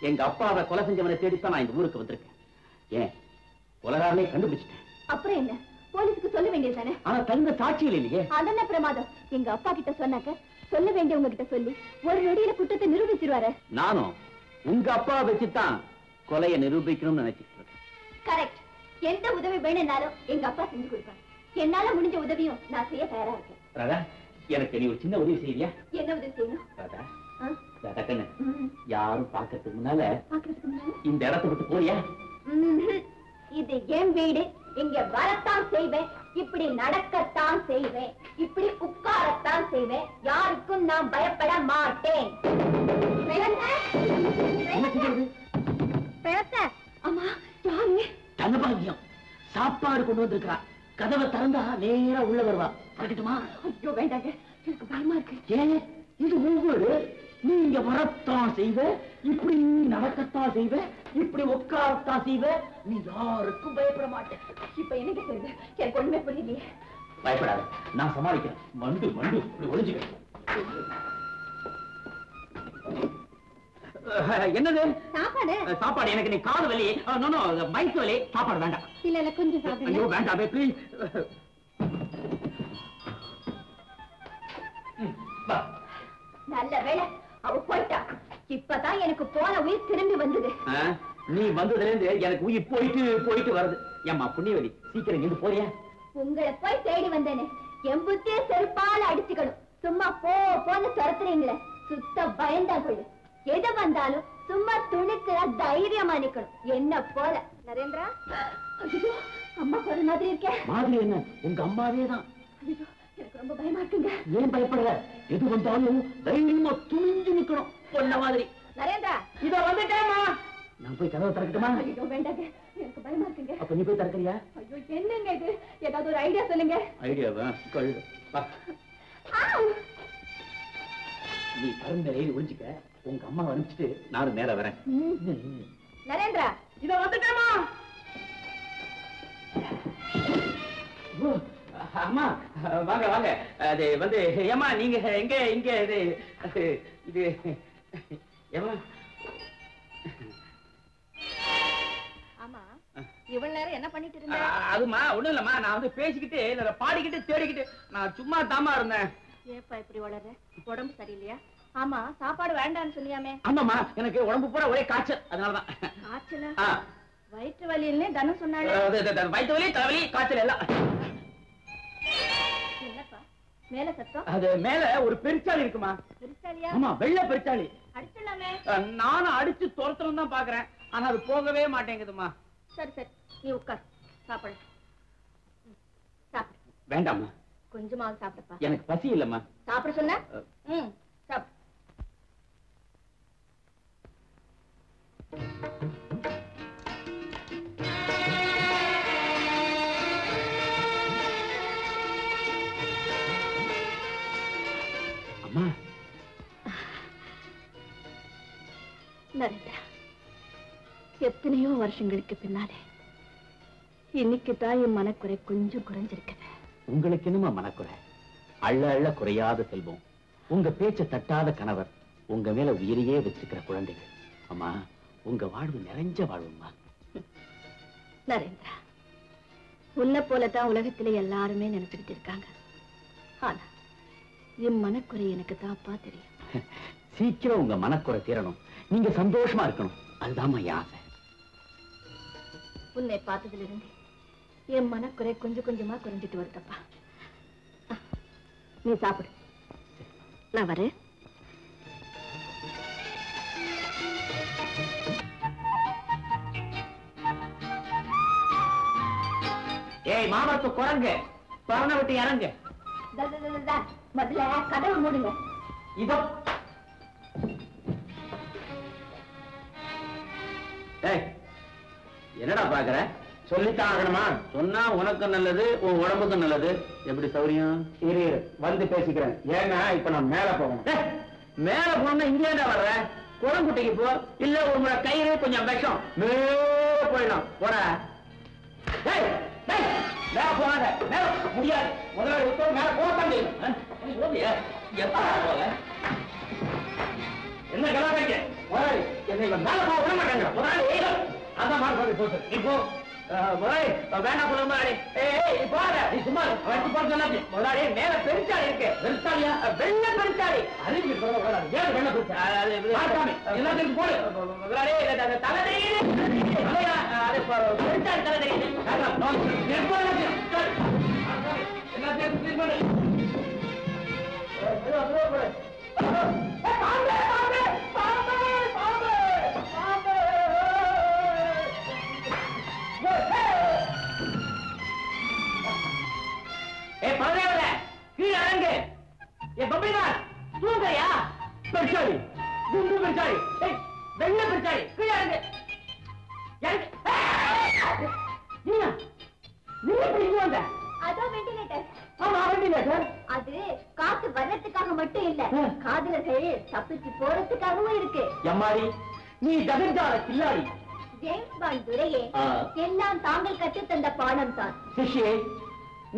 எங்க அப்பாவை கொலை செஞ்சவனை தேடித்தான் நான் இந்த ஊருக்கு வந்திருக்கேன். ஏன் கொலைகாரனே கண்டுபிடிச்சிட்டேன். அப்புறம் என்ன, போலீஸுக்கு சொல்ல வேண்டியதுதானே? ஆனா தகுந்த சாட்சிகள் இல்லையே. அதென்ன பிரமாதம்? எங்க அப்பா கிட்ட சொன்னாக்க சொல்ல வேண்டியவங்க கிட்ட சொல்லி ஒரு நொடியில குற்றத்தை நிரூபிச்சிருவாரு. நானும் உங்க அப்பாவை வச்சுதான் கொலையை நிரூபிக்கணும்னு நினைச்சிட்டு இருக்கேன். கரெக்ட். எந்த உதவி வேணும்னாலும் எங்க அப்பா செஞ்சு கொடுப்பாரு. என்னால முடிஞ்ச உதவியும் நான் செய்ய தயாரா இருக்கேன். ராதா, எனக்கு நீ ஒரு சின்ன உதவி செய்யறியா? என்ன உதவி செய்யணும்? ராதா, ராதா கண்ணு, யாரும் பாக்கிறதுக்கு முன்னால இந்த இடத்தை விட்டு போறியா? இது என் வீடு. இங்க வரத்தான் செய்வேன், இப்படி நடக்கத்தான் செய்வேன், இப்படி உட்காரத்தான் செய்வேன். யாருக்கும் நான் பயப்பட மாட்டேன். அம்மா, யாரு? தனபாகியம் சாப்பாடு கொண்டு வந்திருக்கிறா. கதவை திறந்தா நேரா உள்ள வருவா. பார்க்கட்டுமா? ஐயோ வேண்டாங்க, எனக்கு பயமா இருக்கு. ஏன்? இது ஒவ்வொரு நீங்க வரத்தான் செய்வ, இப்படி நடக்கத்தான் செய்வ, இப்படி உட்காரத்தான் செய்வ. நீ யாருக்கும் பயப்பட மாட்டேன். இப்ப என்னங்க செய்யுது? எனக்கு ஒண்ணுமே புரியலையே. பயப்படாத, நான் சமாளிக்கிறேன். மண்டு மண்டு இப்படி ஒளிஞ்சுக்க. என்னது சாப்பாடு? சாப்பாடு எனக்கு நீ காது வலி, வயிற்று வலி. சாப்பாடு வேண்டாம். இல்ல இல்ல, கொஞ்சம் சாப்பிடுங்க. ஐயோ வேண்டாம் ப்ளீஸ். நல்ல வேளை அவ போயிட்டா. இப்பதான் எனக்கு போன உயிர் திரும்பி வந்தது. நீ வந்ததுல இருந்து எனக்கு உயிர் போயிட்டு போயிட்டு வருது. ஏம்மா புண்ணியவதி, சீக்கிரம் இருந்து போறியா? உங்களை போய் தேடி வந்தேனே, என் புத்திய செருப்பால அடிச்சுக்கணும். சும்மா போன்னு துரத்துறீங்களே, சுத்த பயந்தா போயிடு. எது வந்தாலும் சும்மா துணிக்கிற தைரியமா நிக்கணும். என்ன போல. நரேந்திரா, அம்மா போற மாதிரி இருக்கேன். மாதிரி என்ன? உங்க அம்மாவே தான். எனக்கு ரொம்ப பயமா இருக்குங்க. ஏன் பயப்படல? எது வந்தாலும் தைரியமா துணிஞ்சு நிக்கணும். பொண்ண மாதிரி. நரேந்திரா, இதோ வந்துட்டேமா. நான் போய் கதவை திறக்கட்டுமா? ஐயோ வேண்டாங்க, எனக்கு பயமா இருக்குங்க. அப்ப நீ போய் திறக்கறியா? ஐயோ என்னங்க இது? ஏதாவது ஒரு ஐடியா சொல்லுங்க. ஐடியாவா? கழுது. நீ பரம்பரை ஒழிஞ்சுக்க. உங்க அம்மா அனுப்பிச்சிட்டு நானும் நேர வரேன். நரேந்திரா, இதோ வந்துட்டேமா. அம்மா வாங்க வாங்க. அது வந்து ஏமா நீங்க எங்க இங்க இது இது ஏமா? ஆமா, இவ்வளவு நேரம் என்ன பண்ணிட்டு இருந்த? அதுமா ஒண்ணும் இல்லம்மா, நான் வந்து பேசிக்கிட்டு இல்ல பாடிக்கிட்டு தேடிக்கிட்டு நான் சும்மா தாமா இருந்தேன். ஏப்பா இப்படி வளர்ற? உடம்பு சரியில்லையா? ஆமா, சாப்பாடு வேண்டான்னு சொன்னியாமே. ஆமாமா, எனக்கு உடம்பு பூரா ஒரே காய்ச்சல். அதனாலதான். காய்ச்சலா? வயிற்று வலின்னு தனம் சொன்னாலே. வயிற்று வலி, தலைவலி, காய்ச்சல் எல்லாம். என்னப்பா மேல சத்தம்? அது மேல ஒரு பெருச்சாளி இருக்குமா. பெருச்சாலியா? ஆமா, வெள்ளை பெருச்சாளி. அடிச்சலாமே. நானும் அடிச்சு துரத்தணும் தான் பாக்குறேன், ஆனா அது போகவே மாட்டேங்குதுமா. சரி சரி, நீ உட்கார், சாப்பிடு. சாப்பிடு. வேண்டாமா, கொஞ்சமாவது சாப்பிடுப்பா. எனக்கு பசி இல்லம்மா. சாப்பிட சொன்ன? சாப்பிடு. அம்மா. நரேந்திரா, எத்தனையோ வருஷங்களுக்கு பின்னாலே இன்னைக்கு தான் என் மனக்குறை கொஞ்சம் குறைஞ்சிருக்குது. உங்களுக்கு என்னமா மனக்குறை? அள்ள அள்ள குறையாத செல்வம், உங்க பேச்ச தட்டாத கணவர், உங்க மேல உயிரையே வச்சிருக்கிற குழந்தைகள். அம்மா, உங்க வாழ்வு நிறைஞ்ச வாழ்வுமா. நரேந்திரா, உன்னை போலதான் உலகத்திலே எல்லாருமே நினைச்சுக்கிட்டு இருக்காங்க. ஆனா என் மனக்குறை எனக்கு தாப்பா தெரியும். சீக்கிரம் உங்க மனக்குறை தீரணும், நீங்க சந்தோஷமா இருக்கணும், அதுதான் என் ஆசை. உன்னை பார்த்ததுல இருந்து என் மனக்குறை கொஞ்சம் கொஞ்சமா குறைஞ்சிட்டு வருதப்பா. நீ சாப்பிடு, நான் வரேன். ஏய் மாமரத்து குரங்கு, பறனை விட்டு இறங்கு. முதல்ல கதவை மூடுங்க. இதோ என்னடா பாக்குற? சொல்லித்தான் ஆகணுமா? சொன்னா உனக்கு நல்லது, உன் உடம்புக்கு நல்லது. எப்படி சௌரியம்? இரு வந்து பேசிக்கிறேன். ஏன்னா இப்ப நான் மேல போகணும். மேல போனா இங்கே வர்ற குளங்குட்டைக்கு போ, இல்ல உங்களோட கயிறு கொஞ்சம் விஷம் மேல போயிடும். போட மேல போகாத, மேல முடியாது. முதல்ல மேல போக என்ன கலாங்க என்னை மேல போக விட மாட்டாங்க. முதலாளி அதான் மார்க் போட்டு நீ போ. முதலாளி வேண்டாம் சொல்ல முதலாளி. ஏய் போற நீ சும்மா வந்து போறது சொல்லாச்சு. முதலாளி மேல பெருச்சாளி இருக்கு. பெருச்சாலியா? வெள்ளை பெருச்சாளி. அறிவு சொல்ல கூடாது. ஏன் வெள்ளை பெருச்சாளி? எல்லாத்துக்கும் போடு. முதலாளி தலை தெரியுது. அது பெருச்சாளி தலை தெரியுது. எல்லாத்தையும் கிளீன் பண்ணு. கீழே இறங்கு. தூங்கயா? பெருச்சாளி குண்டு பெருச்சாளி வெள்ளை பெருச்சாளி கீழே இறங்கு. அது காத்து வர்றதுக்காக மட்டும் இல்ல, காதலர்கள் தப்பிச்சு போறதுக்காகவும் இருக்கு. எம்மாடி நீ தகுந்தார கில்லாடி. ஜேம்ஸ் பாண்ட் துரையே, எல்லாம் தாங்கள் கற்றுத் தந்த பாடம் தான். சிஷ்யே,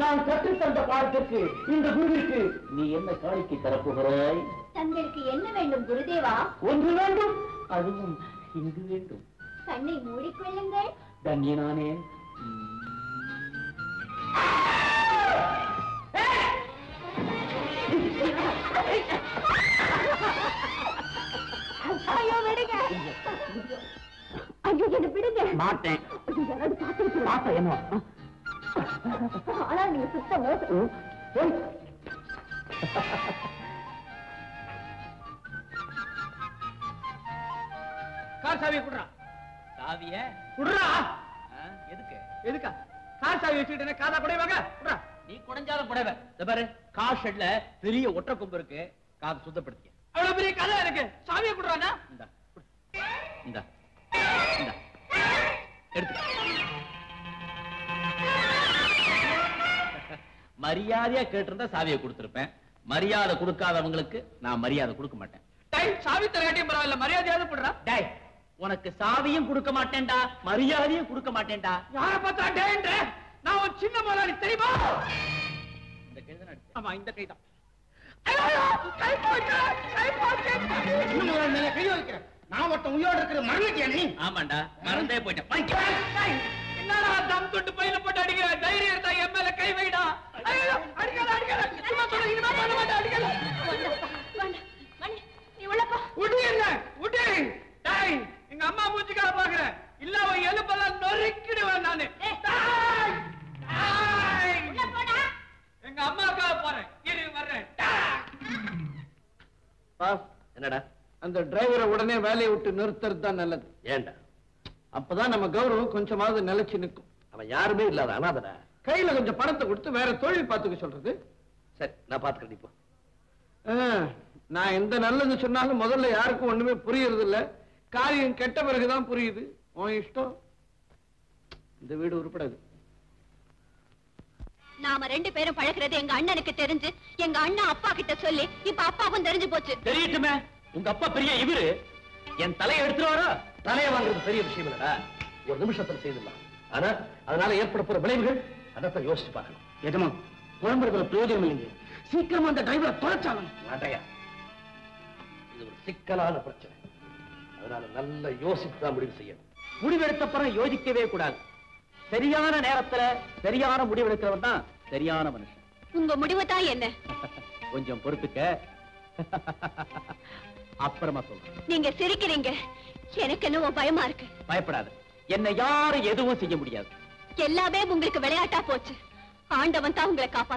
நான் கற்றுத் தந்த பாடத்திற்கு இந்த குருவிற்கு நீ என்ன காணிக்கை தரப்போகிறாய்? தங்களுக்கு என்ன வேண்டும் குருதேவா? ஒன்று வேண்டும், அதுவும் இங்கு வேண்டும். கண்ணை மூடிக்கொள்ளுங்கள். தன்யனானே. ஐயோ விடுங்க. ஐயோ என்ன விடுங்க. மாட்டேன். பார்த்தா என்ன? ஆனா நீங்க சுத்தம் கார் சாவியை குடுறா. சாவிய குடுறா. எதுக்கு? எதுக்கா? கார் சாவி வச்சுக்கிட்டு காதா குடைவாங்க. குடுறா. நீ குடைஞ்சாலும் குடைவ. இந்த பாரு, கார் ஷெட்ல பெரிய ஒற்றை கொம்பு இருக்கு, காது சுத்தப்படுத்திக்க. அவ்வளவு பெரிய கதை இருக்கு. சாவியை குடுறானா? இந்த இந்த இந்த எடுத்து. மரியாதையா கேட்டிருந்தா சாவியை கொடுத்திருப்பேன். மரியாதை கொடுக்காதவங்களுக்கு நான் மரியாதை கொடுக்க மாட்டேன். டேய், சாவி தரகாட்டியும் பரவாயில்ல, மரியாதையாவது போடுறா. டேய், உனக்கு சாவியும் கொடுக்க மாட்டேன்டா, மரியாதையும் கொடுக்க மாட்டேன்டா. யார பார்த்தா டேன்ற? நான் ஒரு சின்ன முதலாளி தெரியுமா? இந்த கைதான் அடிச்சேன். ஆமா, இந்த கைதான். கை போச்சு, கை போச்சு. இன்னும் முதல்ல மேல கை வைக்கிறேன். நான் ஒருத்தன் உயிரோடு இருக்கிற மறந்துட்டியா நீ? ஆமாண்டா, மறந்தே போயிட்டேன். என்னடா தம் தொட்டு பையில போட்டு அடிக்கிற? தைரியம் இருந்தா என் மேல கை வைடா. ஐயோ, அடிக்கல அடிக்கல. சும்மா சொல்ல, இனிமே பண்ண மாட்டேன். அடிக்கல. நீ உள்ளப்பா. உடி இல்ல, உடி. டேய், எங்க அம்மா மூஞ்சிக்காக பாக்குறேன். இல்ல அவன் எலும்பெல்லாம் நொறுக்கிடுவேன் நானு. டேய், டேய். எங்க அம்மாவுக்காக போறேன். இரு வர்றேன். என்னடா? அந்த டிரைவரை உடனே வேலையை விட்டு நிறுத்துறது தான் நல்லது. ஏண்டா? அப்பதான் நம்ம கௌரவம் கொஞ்சமாவது நிலைச்சு நிற்கும். அவன் யாருமே இல்லாத அனாதடா. கையில கொஞ்சம் பணத்தை கொடுத்து வேற தொழில் பார்த்துக்க சொல்றது. சரி, நான் பாத்துக்கிறேன். இப்போ நான் எந்த நல்லது சொன்னாலும் முதல்ல யாருக்கும் ஒண்ணுமே புரியறது இல்ல. காரியம் கெட்ட பிறகுதான் புரியுது. உன் இஷ்டம். இந்த வீடு உருப்படாது. நாம ரெண்டு பேரும் பழகிறது எங்க அண்ணனுக்கு தெரிஞ்சு எங்க அண்ணா அப்பா கிட்ட சொல்லி இப்ப அப்பாவும் தெரிஞ்சு போச்சு. தெரியட்டுமே, உங்க அப்பா பெரிய இவரு. என் தலையை எடுத்துருவாரா? தலையை வாங்குறது பெரிய விஷயம் இல்லடா. ஒரு நிமிஷத்துல செய்திடலாம். ஆனா அதனால ஏற்பட போற விளைவுகள் அதான் யோசிச்சு பார்க்கணும். எஜமா, குழம்புறதுல பிரயோஜனம் இல்லைங்க. சீக்கிரமா அந்த டிரைவரை தொலைச்சாலும். மாட்டையா, இது ஒரு சிக்கலான பிரச்சனை. அதனால நல்ல யோசித்து தான் முடிவு செய்யணும். முடிவெடுத்தப்பறம் யோசிக்கவே கூடாது. சரியான நேரத்துல சரியான முடிவெடுக்கிறவன் தான் சரியான மனுஷன். உங்க முடிவு தான் என்ன? கொஞ்சம் பொறுத்துக்க, அப்புறமா சொல்றேன். நீங்க சிரிக்கிறீங்க, எனக்கு என்னவோ பயமா இருக்கு. பயப்படாத, என்னை யாரும் எதுவும் செய்ய முடியாது. எல்லாமே உங்களுக்கு விளையாட்டா போச்சு. ஆண்டவன் தான் உங்களை காப்பாத்த